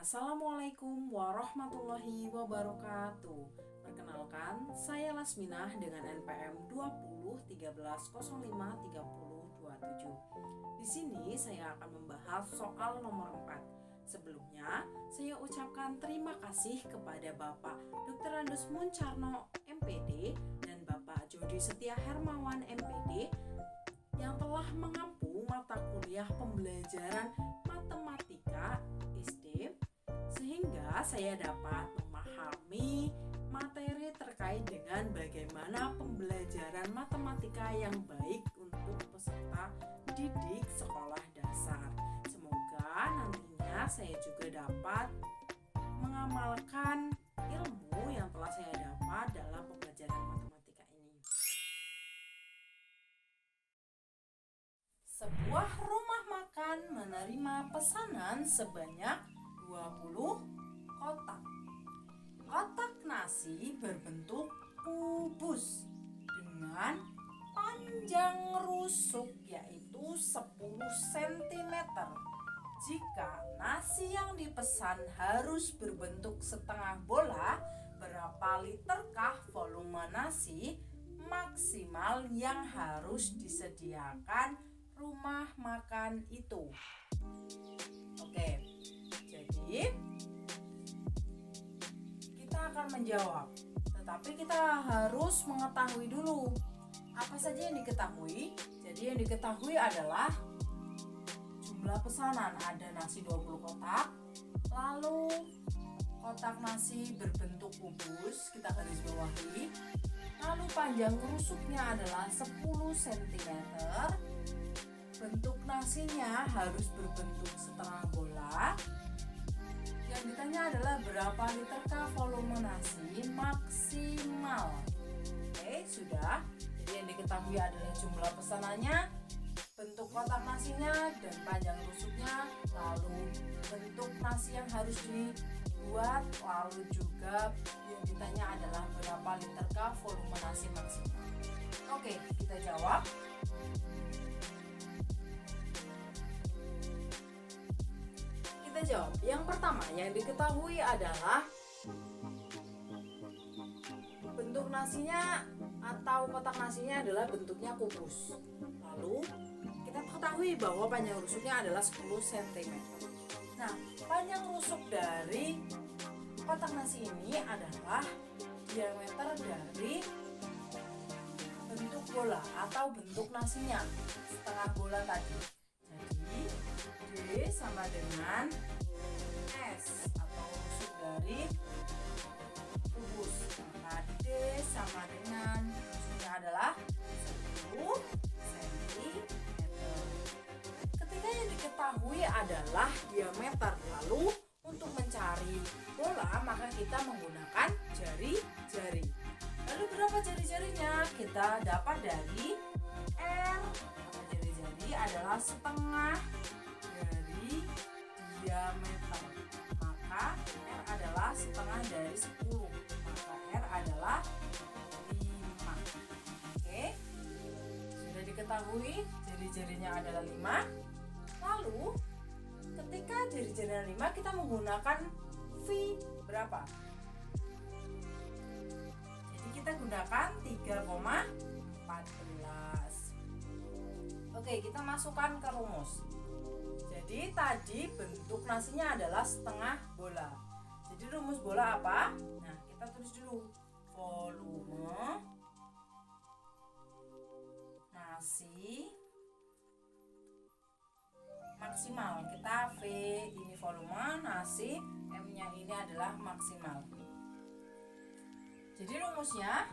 Assalamualaikum warahmatullahi wabarakatuh. Perkenalkan, saya Lasminah dengan NPM 2013053027. Di sini saya akan membahas soal nomor 4. Sebelumnya, saya ucapkan terima kasih kepada Bapak Dr. Andus Muncarno MPD dan Bapak Jody Setia Hermawan MPD yang telah mengampu mata kuliah pembelajaran matematika SD sehingga saya dapat memahami materi terkait dengan bagaimana pembelajaran matematika yang baik untuk peserta didik sekolah dasar. Semoga nantinya saya juga dapat mengamalkan ilmu yang telah saya dapat dalam pembelajaran matematika ini. Sebuah rumah makan menerima pesanan sebanyak 20 kotak. Kotak nasi berbentuk kubus dengan panjang rusuk yaitu 10 cm. Jika nasi yang dipesan harus berbentuk setengah bola, berapa literkah volume nasi maksimal yang harus disediakan rumah makan itu? Oke, jadi kita akan menjawab, tetapi kita harus mengetahui dulu apa saja yang diketahui. Jadi yang diketahui adalah jumlah pesanan, ada nasi 20 kotak, lalu kotak nasi berbentuk kubus, kita garis bawahi, lalu panjang rusuknya adalah 10 cm, bentuk nasinya harus berbentuk setengah bola. Yang ditanya adalah berapa literkah volume nasi maksimal. Oke, sudah. Jadi yang diketahui adalah jumlah pesanannya, bentuk kotak nasinya, dan panjang rusuknya, lalu bentuk nasi yang harus dibuat, lalu juga yang ditanya adalah berapa literkah volume nasi maksimal. Oke, kita jawab. Kita jawab. Yang pertama yang diketahui adalah bentuk nasinya atau kotak nasinya adalah bentuknya kubus. Lalu kita ketahui bahwa panjang rusuknya adalah 10 cm. Nah, panjang rusuk dari kotak nasi ini adalah diameter dari bentuk bola atau bentuk nasinya, setengah bola tadi. Jadi D sama dengan S atau rusuk dari kubus. Maka D sama dengan rusuknya adalah 10 cm. Ketika yang diketahui adalah diameter, lalu untuk mencari bola maka kita menggunakan jari-jari. Lalu berapa jari-jarinya? Kita dapat dari R. Jari-jari adalah setengah dari diameter, maka R adalah setengah dari 10, maka R adalah 5. Oke, sudah diketahui jari-jarinya adalah 5. Lalu ketika jari-jarinya 5 kita menggunakan V berapa? Jadi kita gunakan 3,14. Oke, kita masukkan ke rumus. Jadi tadi bentuk nasinya adalah setengah bola. Jadi rumus bola apa? Nah, kita tulis dulu. Volume nasi maksimal. Kita V ini volume nasi, M-nya ini adalah maksimal. Jadi rumusnya,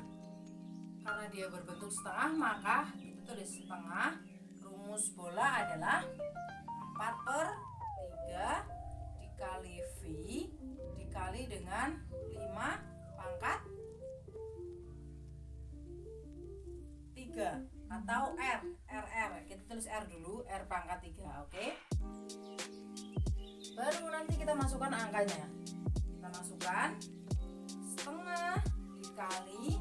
karena dia berbentuk setengah, maka kita tulis setengah. Rumus bola adalah 4/3 dikali V dikali dengan 5 pangkat 3 atau R. Kita tulis R dulu, R pangkat 3, oke? Baru nanti kita masukkan angkanya. Kita masukkan setengah dikali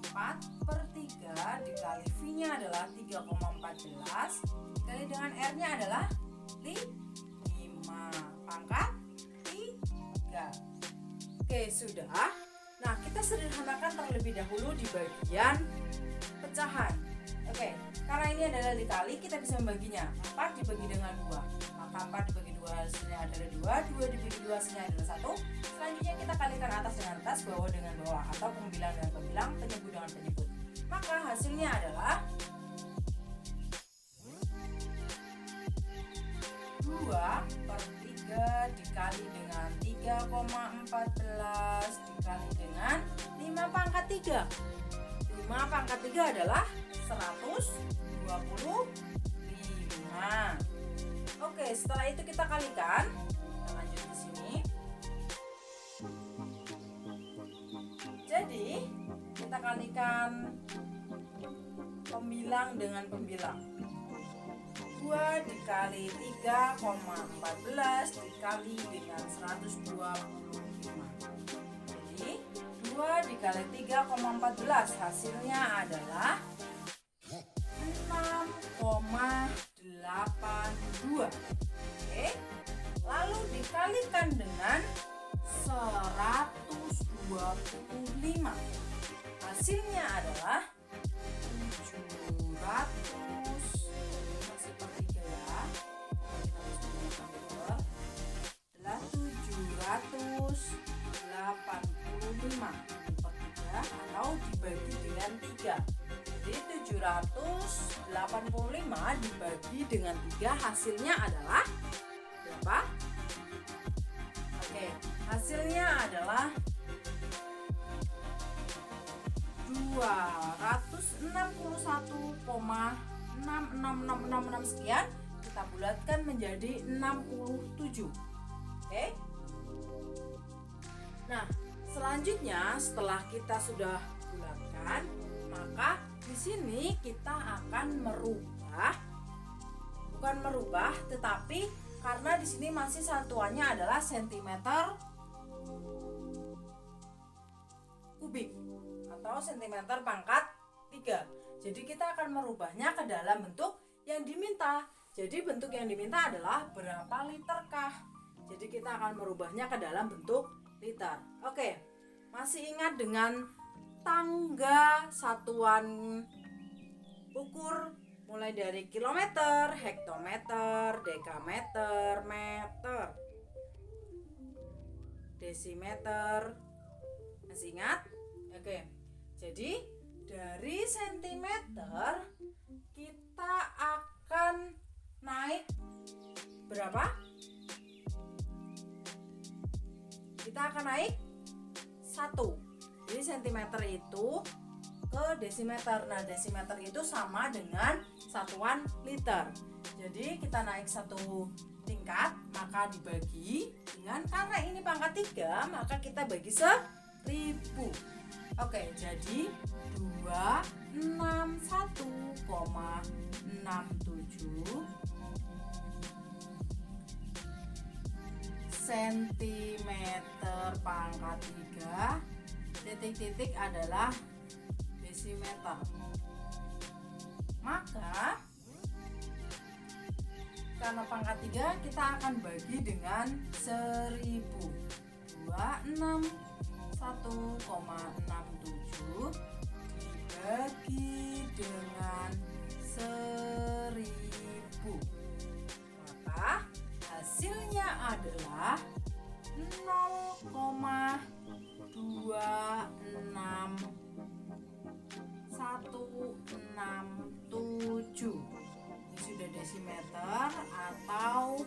4/3 dikali V-nya adalah 3,14 dikali dengan R-nya adalah 5 pangkat 3. Sudah. Nah, kita sederhanakan terlebih dahulu di bagian pecahan. Oke, karena ini adalah dikali, kita bisa membaginya. 4 dibagi dengan 2. Maka 4 dibagi 2 hasilnya adalah 2 dibagi 2 hasilnya adalah 1. Selanjutnya kita kalikan atas dengan atas, bawah dengan bawah, atau pembilang dengan pembilang, penyebut dengan penyebut. Maka hasilnya adalah 2/3 dikali dengan 3,14 dikali dengan 5 pangkat 3. 5 pangkat 3 adalah 125. Oke, setelah itu kita kalikan. Kita lanjut di sini. Jadi, kita kalikan pembilang dengan pembilang. 2 dikali 3,14 dikali dengan 125. Jadi 2 dikali 3,14 hasilnya adalah 6,82. Oke. Lalu dikalikan dengan 125. Hasilnya adalah 700 adalah 785 per 3 atau dibagi dengan 3. Jadi 785 dibagi dengan 3 hasilnya adalah berapa? Oke, hasilnya adalah 261,66666 sekian. Kita bulatkan menjadi 67. Oke. Nah, selanjutnya setelah kita sudah bulatkan, maka di sini kita akan bukan merubah, tetapi karena di sini masih satuannya adalah sentimeter kubik atau sentimeter pangkat 3. Jadi kita akan merubahnya ke dalam bentuk yang diminta. Jadi bentuk yang diminta adalah berapa literkah? Jadi kita akan merubahnya ke dalam bentuk liter. Oke, masih ingat dengan tangga satuan ukur mulai dari kilometer, hektometer, dekameter, meter, desimeter. Masih ingat? Oke. Jadi dari sentimeter kita akan naik berapa? Kita akan naik 1. Jadi sentimeter itu ke desimeter. Nah, desimeter itu sama dengan satuan liter. Jadi kita naik 1 tingkat, maka dibagi dengan, karena ini pangkat 3, maka kita bagi 1000. Oke, jadi 261,67 sentimeter pangkat 3, titik-titik adalah desimeter. Maka karena pangkat 3 kita akan bagi dengan 1000. 261,67 dibagi dengan 1000. Maka hasilnya adalah 0,26167. Ini sudah desimeter atau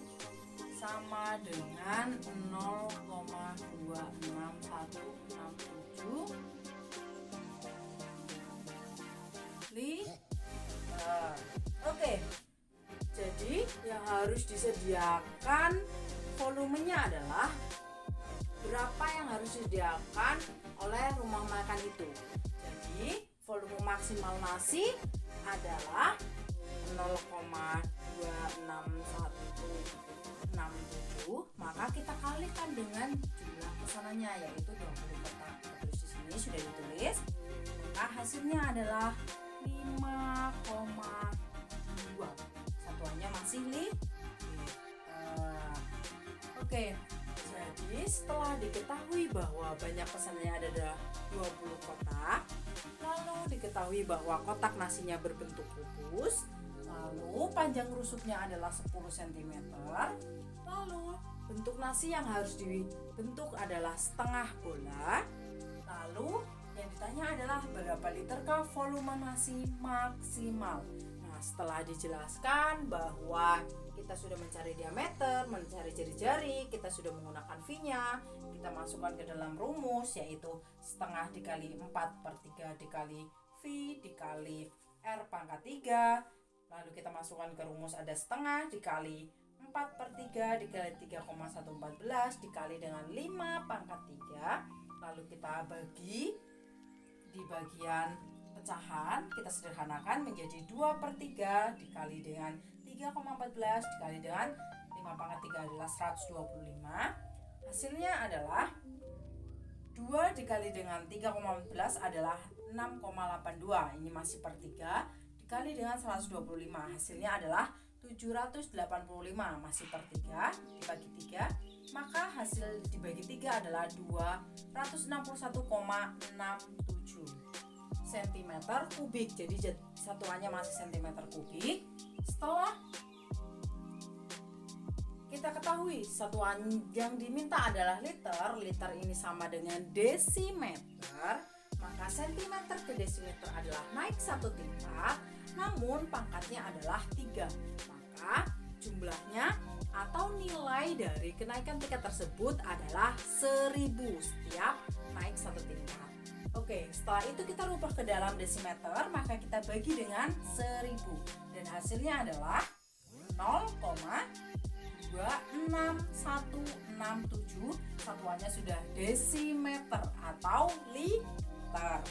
sama dengan 0,26167 liter. Oke. Jadi yang harus disediakan volumenya adalah berapa yang harus disediakan oleh rumah makan itu. Jadi volume maksimal nasi adalah 0,26167, maka kita kalikan dengan jumlah pesanannya, yaitu 20 kotak. Terus di sini sudah ditulis, maka hasilnya adalah 5,2. Satuannya masih liter. Oke, Jadi setelah diketahui bahwa banyak pesanannya ada 20 kotak, lalu diketahui bahwa kotak nasinya berbentuk kubus, lalu panjang rusuknya adalah 10 cm, lalu bentuk nasi yang harus dibentuk adalah setengah bola, lalu yang ditanya adalah berapa literkah volume nasi maksimal. Nah, setelah dijelaskan bahwa kita sudah mencari diameter, mencari jari-jari, kita sudah menggunakan V-nya, kita masukkan ke dalam rumus, yaitu setengah dikali 4/3 dikali V dikali R pangkat 3. Lalu kita masukkan ke rumus ada setengah dikali 4/3 dikali 3,114 dikali dengan 5 pangkat 3. Lalu kita bagi di bagian pecahan, kita sederhanakan menjadi 2/3 dikali dengan 3,14 dikali dengan 5 pangkat 3 adalah 125. Hasilnya adalah 2 dikali dengan 3,14 adalah 6,82. Ini masih per 3 dikali dengan 125. Hasilnya adalah 785, masih per 3 dibagi 3. Maka hasil dibagi 3 adalah 261,67 cm kubik. Jadi satuannya masih cm kubik. Setelah kita ketahui satuan yang diminta adalah liter, liter ini sama dengan desimeter, maka sentimeter ke desimeter adalah naik 1 tingkat, namun pangkatnya adalah 3. Maka jumlahnya atau nilai dari kenaikan tingkat tersebut adalah 1000 setiap naik 1 tingkat. Oke, setelah itu kita rubah ke dalam desimeter, maka kita bagi dengan 1000 dan hasilnya adalah 0,26167. Satuannya sudah desimeter atau liter.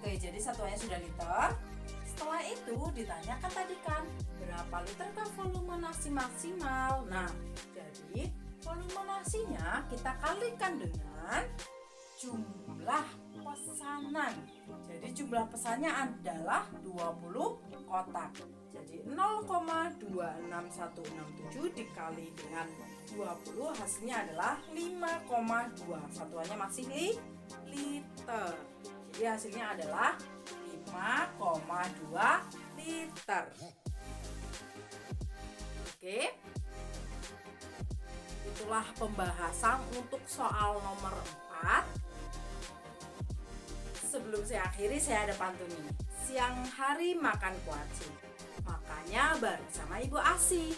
Oke, jadi satuannya sudah liter. Setelah itu ditanyakan tadi kan berapa literkah volume nasi maksimal. Nah, jadi volume nasinya kita kalikan dengan jumlah pesanan. Jadi jumlah pesannya adalah 20 kotak. Jadi 0,26167 dikali dengan 20 hasilnya adalah 5,2. Satuannya masih liter. Jadi hasilnya adalah 5,2 liter. Oke. Itulah pembahasan untuk soal nomor 4. Sebelum saya akhiri, saya ada pantun ini. Siang hari makan kuaci, makanya baru sama Ibu Asi.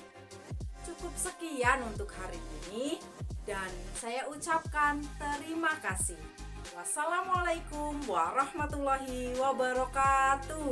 Cukup sekian untuk hari ini dan saya ucapkan terima kasih. Wassalamualaikum warahmatullahi wabarakatuh.